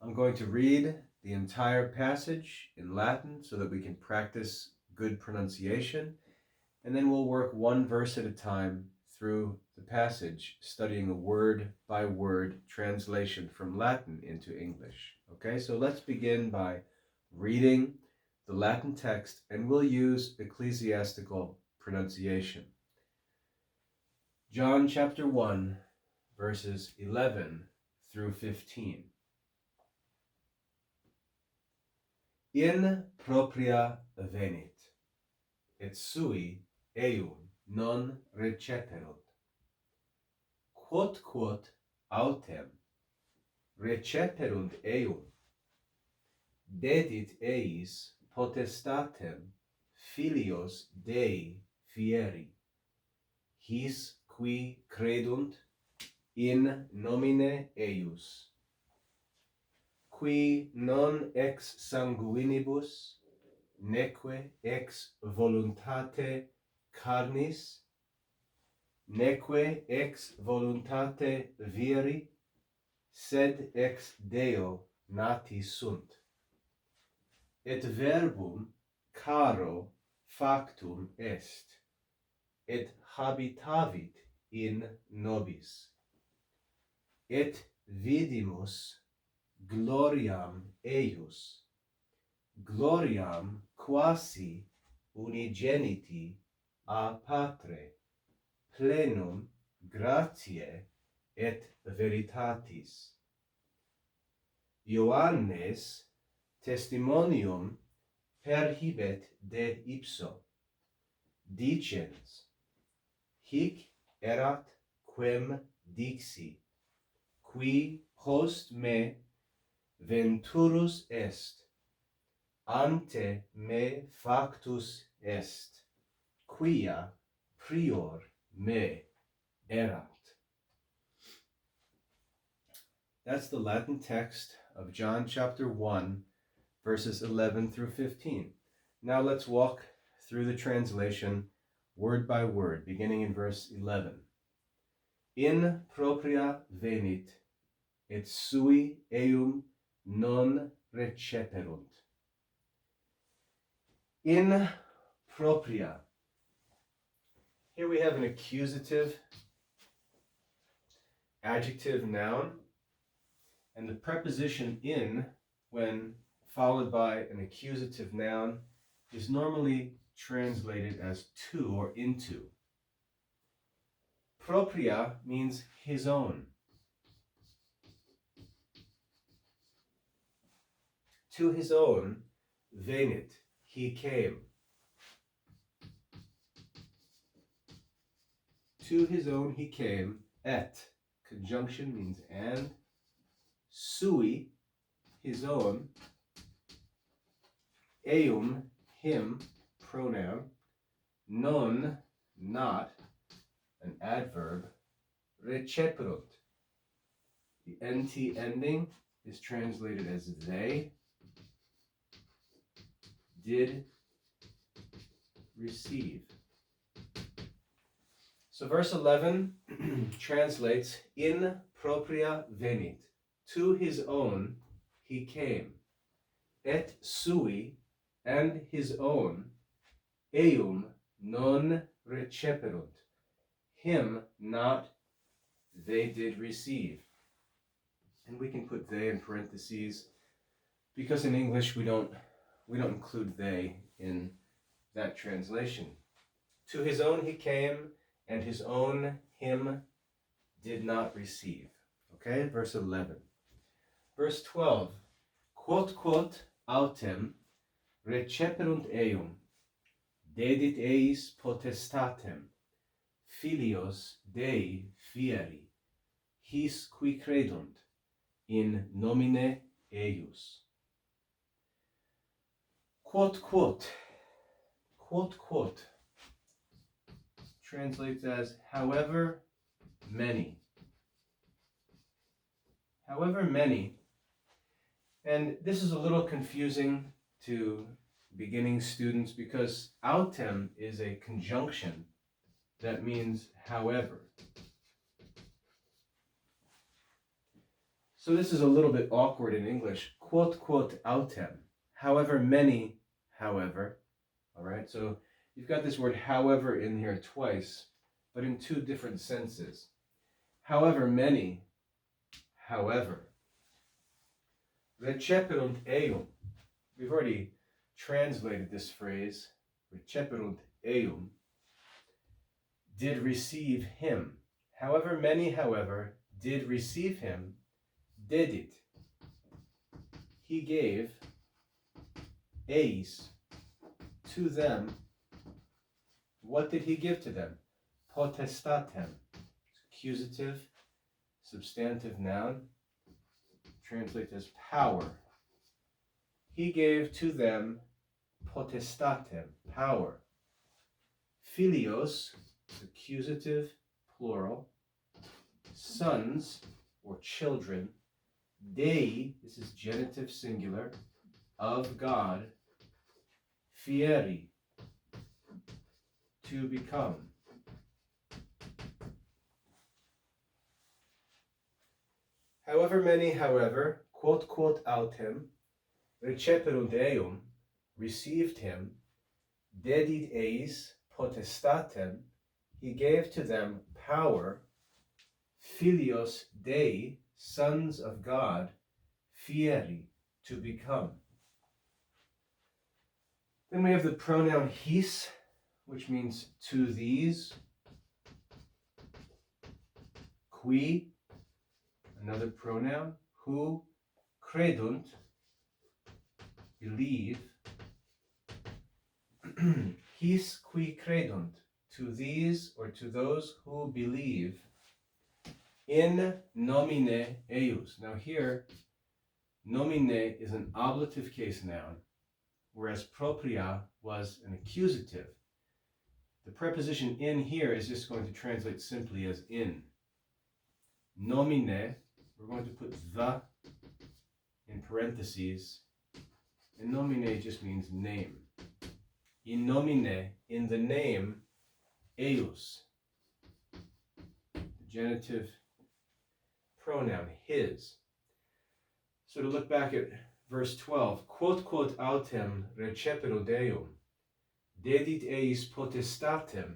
I'm going to read the entire passage in Latin so that we can practice good pronunciation, and then we'll work one verse at a time through the passage, studying a word-by-word translation from Latin into English. Okay, so let's begin by reading the Latin text, and we'll use ecclesiastical pronunciation. John chapter 1, verses 11 through 15. In propria venit, et sui eum non receperunt. Quod autem receperunt eum, dedit eis potestatem filios Dei fieri, his qui credunt in nomine eius, qui non ex sanguinibus, neque ex voluntate carnis, neque ex voluntate viri, sed ex Deo nati sunt. Et verbum caro factum est, et habitavit in nobis, et vidimus gloriam eius, gloriam quasi unigeniti a Patre, plenum gratiae et veritatis. Ioannes testimonium perhibet de ipso, dicens, hic erat quem dixi, qui post me venturus est, ante me factus est, quia prior me erat. That's the Latin text of John chapter 1, verses 11 through 15. Now let's walk through the translation word by word, beginning in verse 11. In propria venit, et sui eum non receperunt. In propria. Here we have an accusative adjective noun, and the preposition in, when followed by an accusative noun, is normally translated as to or into. Propria means his own. To his own, venit, he came. To his own he came, et, conjunction means and, sui, his own, eum, him, pronoun, non, not, an adverb, receperunt. The nt ending is translated as they did receive. So verse 11 translates, in propria venit, to his own he came, et sui, and his own, eum non receperunt, him not they did receive. And we can put they in parentheses because in English we don't include they in that translation. To his own he came, and his own him did not receive. Okay, verse 11. Verse 12. Quod autem receperunt eum, dedit eis potestatem, filios Dei fieri, his qui credunt in nomine eius. Quod translates as however many. However many. And this is a little confusing to beginning students because autem is a conjunction that means however. So this is a little bit awkward in English. Quote autem. However many, however. All right, so you've got this word however in here twice, but in two different senses. However many, however. Receperunt eum. We've already translated this phrase. Receperunt eum. Did receive him. However many, however, did receive him, did it. He gave eis to them. What did he give to them? Potestatem. Accusative, substantive noun, translates as power. He gave to them potestatem, power. Philios, accusative, plural. Sons, or children. Dei, this is genitive singular, of God. Fieri, to become. However many, however, quote autem, receperunt eum, received him, dedit eis potestatem, he gave to them power, Filios Dei, sons of God, fieri, to become. Then we have the pronoun his, which means to these. Qui, another pronoun, who credunt, believe. His qui credunt, to these or to those who believe. In nomine eius. Now here, nomine is an ablative case noun, whereas propria was an accusative. The preposition in here is just going to translate simply as in. Nomine, we're going to put the in parentheses, and nomine just means name. In nomine, in the name, eius, the genitive pronoun, his. So to look back at verse 12, quote autem receperunt eum, dedit eis potestatem,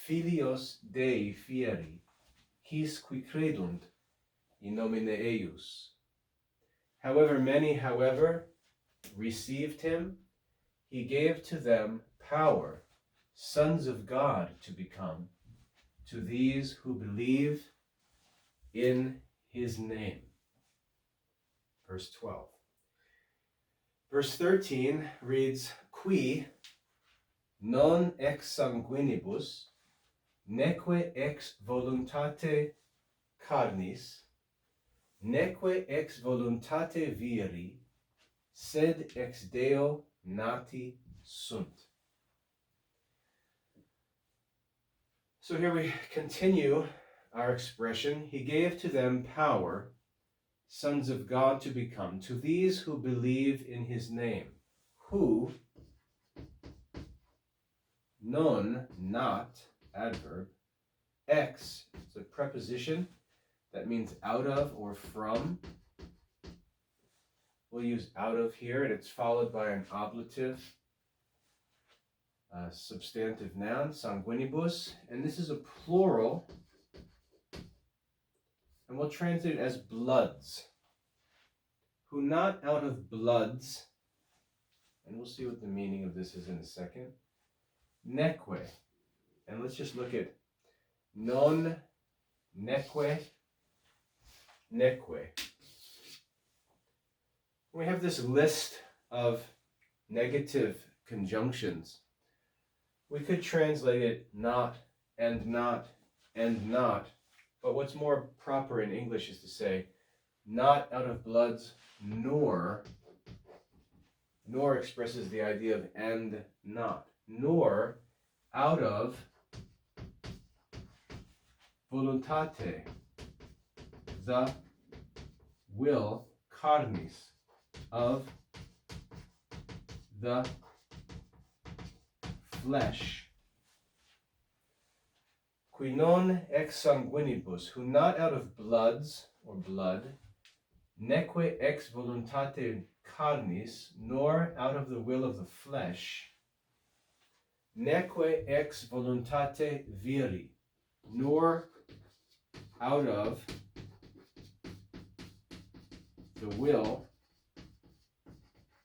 filios Dei fieri, his qui credunt, in nomine eius. However many, however, received him, he gave to them power, sons of God to become, to these who believe in his name. Verse 12. Verse 13 reads, Qui non ex sanguinibus, neque ex voluntate carnis, neque ex voluntate viri, sed ex Deo nati sunt. So here we continue our expression. He gave to them power, sons of God to become, to these who believe in his name. Who, non, not, adverb, ex, it's a preposition that means out of or from. We'll use out of here, and it's followed by an ablative, substantive noun, sanguinibus, and this is a plural, and we'll translate it as bloods. Who not out of bloods, and we'll see what the meaning of this is in a second, neque, and let's just look at non neque, neque. We have this list of negative conjunctions. We could translate it not, and not, and not, but what's more proper in English is to say, not out of bloods, nor expresses the idea of and not, nor out of voluntate, the will, carnis, of the flesh. Qui non ex sanguinibus, who not out of bloods or blood, neque ex voluntate carnis, nor out of the will of the flesh, neque ex voluntate viri, nor out of the will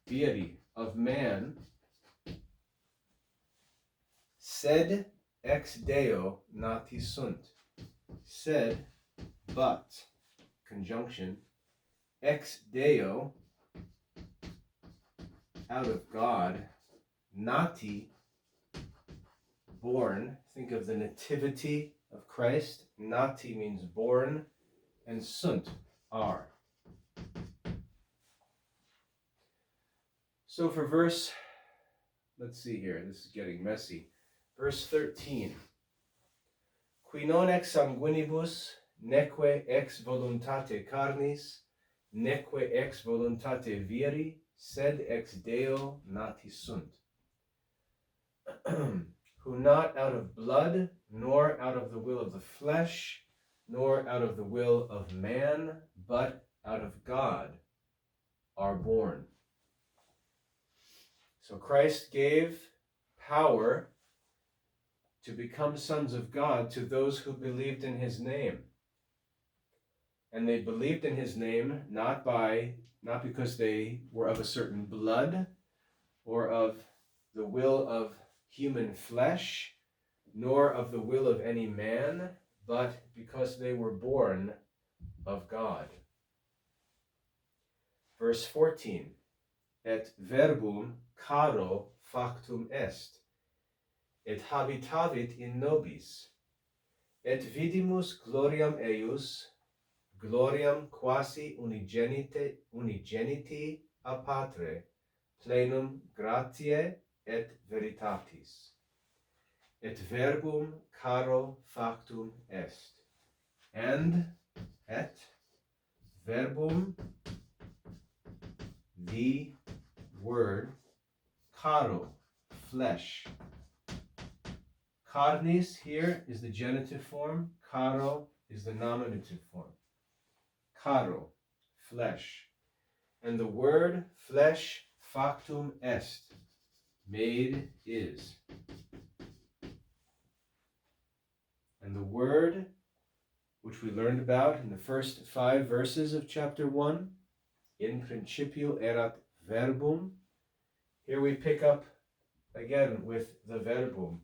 viri of man, sed ex Deo nati sunt, sed, but, conjunction, ex Deo, out of God, nati, born. Think of the nativity of Christ. Nati means born, and sunt, are. So for verse, let's see here, this is getting messy. Verse 13. Qui non ex sanguinibus, neque ex voluntate carnis, neque ex voluntate viri, sed ex Deo nati sunt. Who not out of blood, nor out of the will of the flesh, nor out of the will of man, but out of God, are born. So Christ gave power to become sons of God to those who believed in his name. And they believed in his name not because they were of a certain blood or of the will of human flesh, nor of the will of any man, but because they were born of God. Verse 14. Et verbum caro factum est, et habitavit in nobis, et vidimus gloriam eius, gloriam quasi unigeniti a Patre, plenum gratiae et veritatis. Et verbum caro factum est. And et verbum, the word, caro, flesh. Carnis here is the genitive form. Caro is the nominative form. Caro, flesh. And the word flesh, factum est, made is. And the word, which we learned about in the first 5 verses of chapter 1, in principio erat verbum. Here we pick up again with the verbum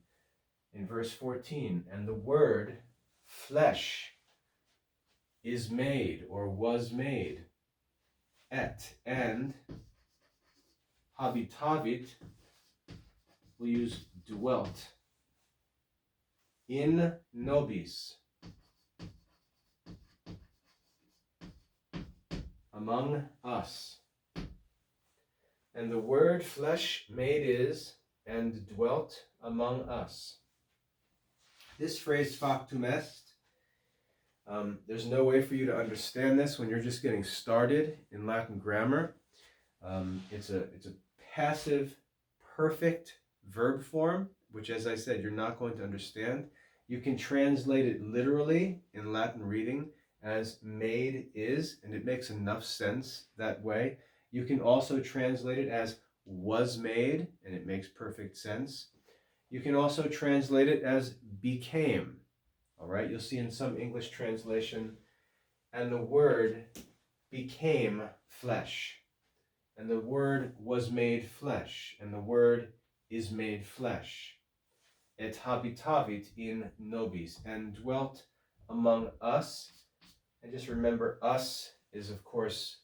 in verse 14. And the word flesh is made or was made. Et, and habitavit, we'll use dwelt, in nobis, among us. And the word flesh made is, and dwelt among us. This phrase factum est, there's no way for you to understand this when you're just getting started in Latin grammar. It's a passive, perfect verb form, which, as I said, you're not going to understand. You can translate it literally in Latin reading as made is, and it makes enough sense that way. You can also translate it as was made, and it makes perfect sense. You can also translate it as became. All right, you'll see in some English translation, and the word became flesh, and the word was made flesh, and the word is made flesh. Et habitavit in nobis, and dwelt among us. And just remember, us is, of course,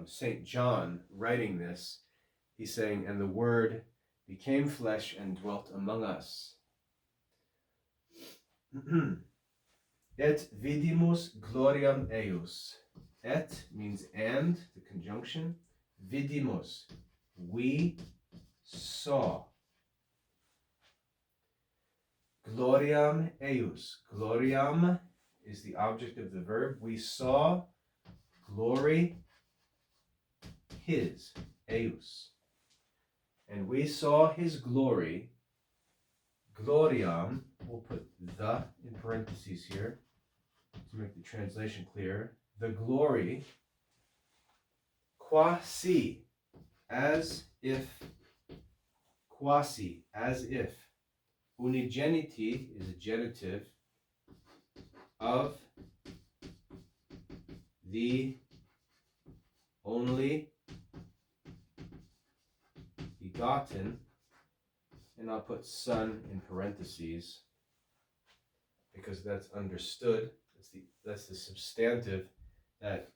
St. John writing this. He's saying, and the word became flesh and dwelt among us. Et vidimus gloriam eius. Et means and, the conjunction. Vidimus, we saw. Gloriam eius. Gloriam is the object of the verb. We saw glory, his, eius. And we saw his glory. Gloriam, we'll put the in parentheses here to make the translation clear. The glory quasi, as if, quasi, as if. Unigeniti is a genitive of the only begotten, and I'll put son in parentheses because that's understood. That's the substantive that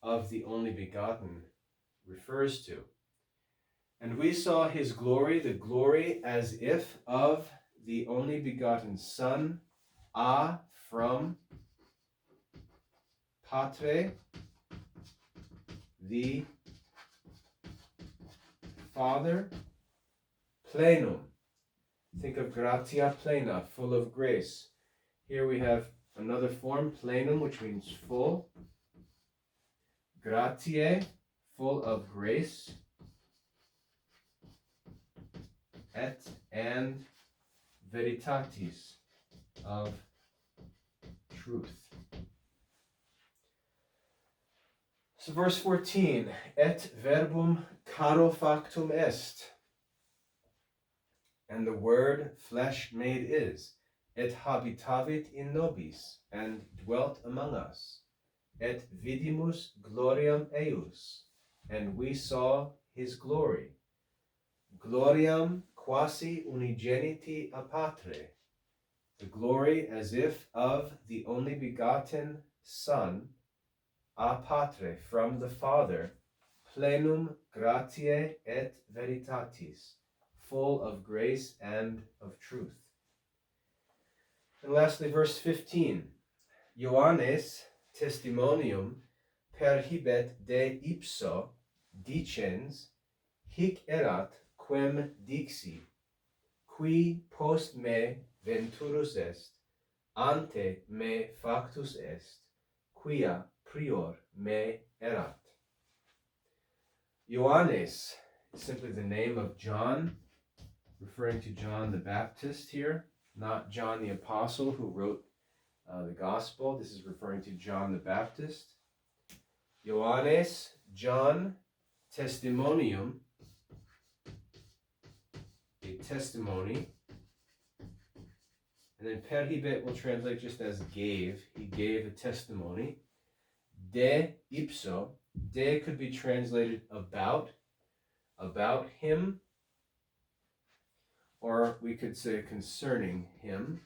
of the only begotten refers to. And we saw his glory, the glory as if of the only begotten Son, from Patre, the Father, plenum. Think of gratia plena, full of grace. Here we have another form, plenum, which means full. Gratiae, full of grace. And veritatis, of truth. So verse 14, et verbum caro factum est, and the word flesh made is, et habitavit in nobis, and dwelt among us, et vidimus gloriam eius, and we saw his glory, gloriam quasi unigeniti a patre, the glory as if of the only begotten Son, a patre, from the Father, plenum gratiae et veritatis, full of grace and of truth. And lastly, verse 15, Ioannes testimonium perhibet de ipso dicens, hic erat quem dixi, qui post me venturus est, ante me factus est, quia prior me erat. Ioannes is simply the name of John, referring to John the Baptist here, not John the Apostle who wrote the Gospel. This is referring to John the Baptist. Ioannes, John, testimonium, a testimony. And then perhibet will translate just as gave. He gave a testimony. De ipso. De could be translated about him. Or we could say concerning him.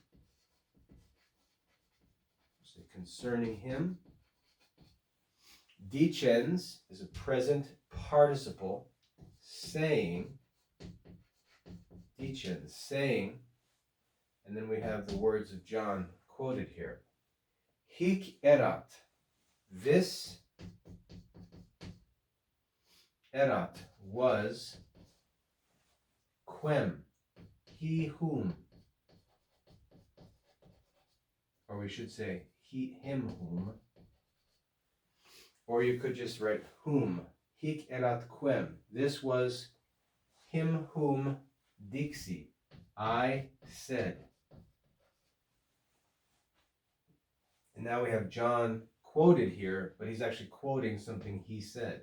Say concerning him. Dicens is a present participle. Saying. Dicens, saying. And then we have the words of John quoted here. Hic erat. This erat was quem, he whom, or we should say him whom, or you could just write whom. Hic erat quem. This was him whom dixi, I said. And now we have John quoted here, but he's actually quoting something he said.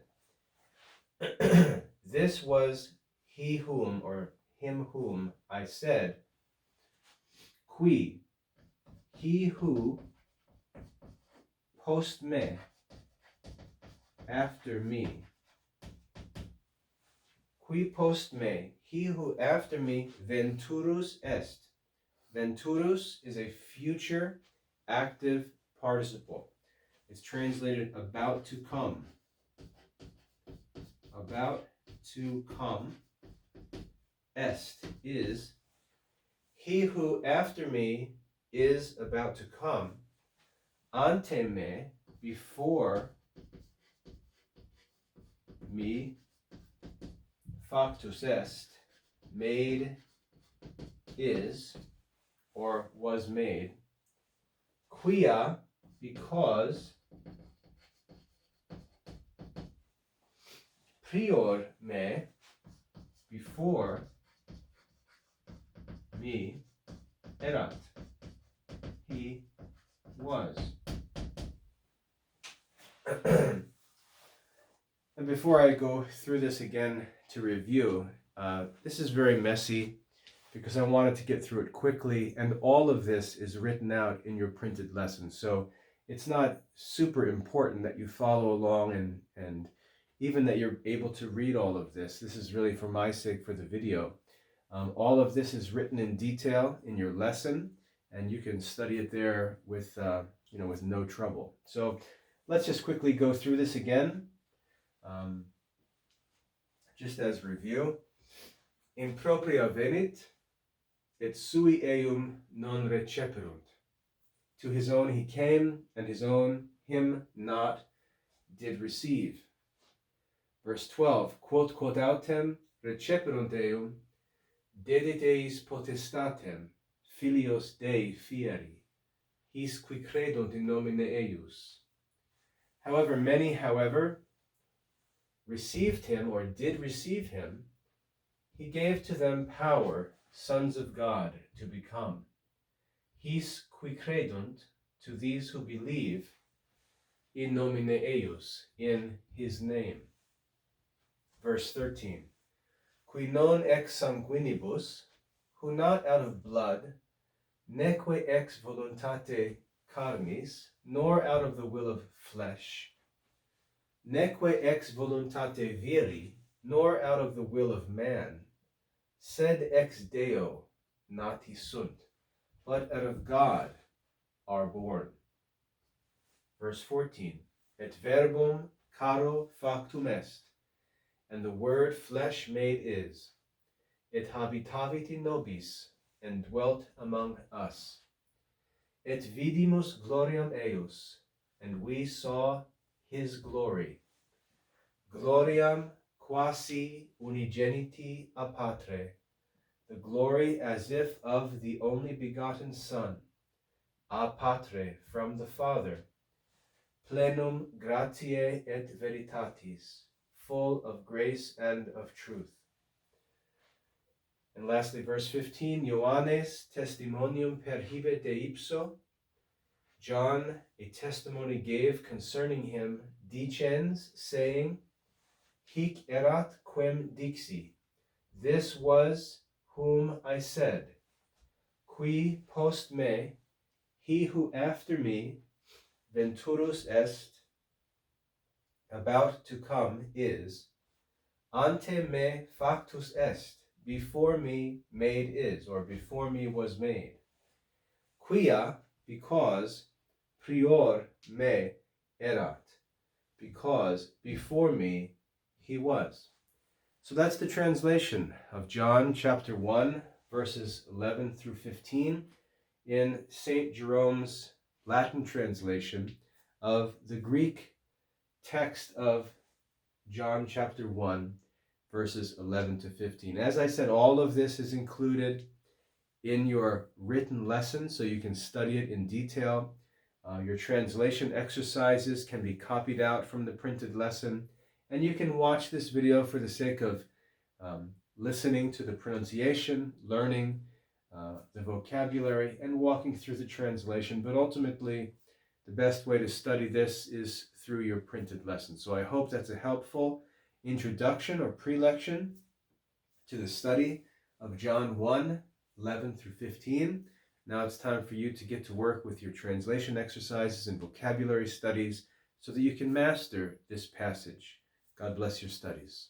This was he whom, or him whom, I said, qui, he who, post me, after me. Qui post me, he who after me, venturus est. Venturus is a future active participle. It's translated about to come. About to come. Est is he who after me is about to come. Ante me, before me. Factus est, made is, or was made. Quia, because. Prior me, before me. Erat, he was. And before I go through this again to review, this is very messy because I wanted to get through it quickly, and all of this is written out in your printed lesson. So it's not super important that you follow along and even that you're able to read all of this. This is really for my sake for the video. All of this is written in detail in your lesson, and you can study it there with, with no trouble. So let's just quickly go through this again. Just as review, impropria venit, et sui eum non receperunt. To his own he came, and his own him not did receive. Verse 12, quod autem receperunt eum, dedit eis potestatem, filios Dei fieri, his qui credunt in nomine eius. However, many, received him or did receive him, he gave to them power, sons of God, to become. His qui credunt, to these who believe, in nomine eius, in his name. Verse 13, qui non ex sanguinibus, who not out of blood, neque ex voluntate carnis, nor out of the will of flesh, neque ex voluntate viri, nor out of the will of man, sed ex Deo nati sunt, but out of God are born. Verse 14, et verbum caro factum est, and the word flesh made is, et habitavit in nobis, and dwelt among us. Et vidimus gloriam eius, and we saw his glory. Gloriam quasi unigeniti a patre, the glory as if of the only begotten Son, a patre, from the Father, plenum gratiae et veritatis, full of grace and of truth. And lastly, verse 15, Ioannes testimonium perhibe de ipso, John a testimony gave concerning him, dicens, saying, hic erat quem dixi, this was whom I said, qui post me, he who after me, venturus est, about to come is, ante me factus est, before me made is, or before me was made. Quia, because, prior me erat, because before me he was. So that's the translation of John chapter 1, verses 11 through 15 in St. Jerome's Latin translation of the Greek text of John chapter 1, verses 11 to 15. As I said, all of this is included in your written lesson, so you can study it in detail. Your translation exercises can be copied out from the printed lesson, and you can watch this video for the sake of listening to the pronunciation, learning the vocabulary, and walking through the translation. But ultimately, the best way to study this is through your printed lesson. So I hope that's a helpful introduction or prelection to the study of John 1, 11 through 15. Now it's time for you to get to work with your translation exercises and vocabulary studies so that you can master this passage. God bless your studies.